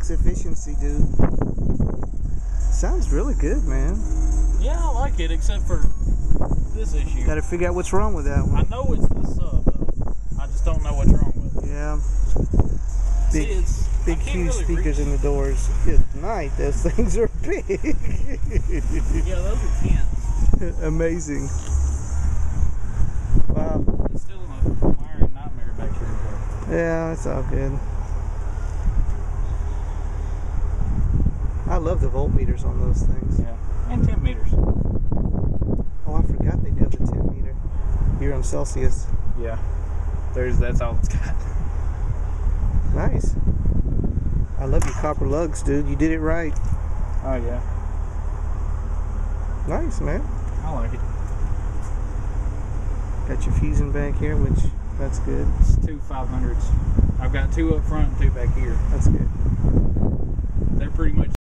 max efficiency, dude. Sounds really good, man. Yeah, I like it, except for this issue. Gotta figure out what's wrong with that one. I know it's the sub, though. I just don't know what's wrong with it. Yeah. See, Big huge really speakers in the doors. Good night, those things are big. Yeah, those are tense. Amazing. Wow. It's still a wiring nightmare back here. Yeah, it's all good. I love the voltmeters on those things. Yeah, and 10 meters. Oh, I forgot they do the 10 meter. Here on Celsius. Yeah, that's all it's got. Nice. I love your copper lugs, dude. You did it right. Oh yeah. Nice, man. I like it. Got your fusing back here, which that's good. It's two 500s. I've got two up front and two back here. That's good. They're pretty much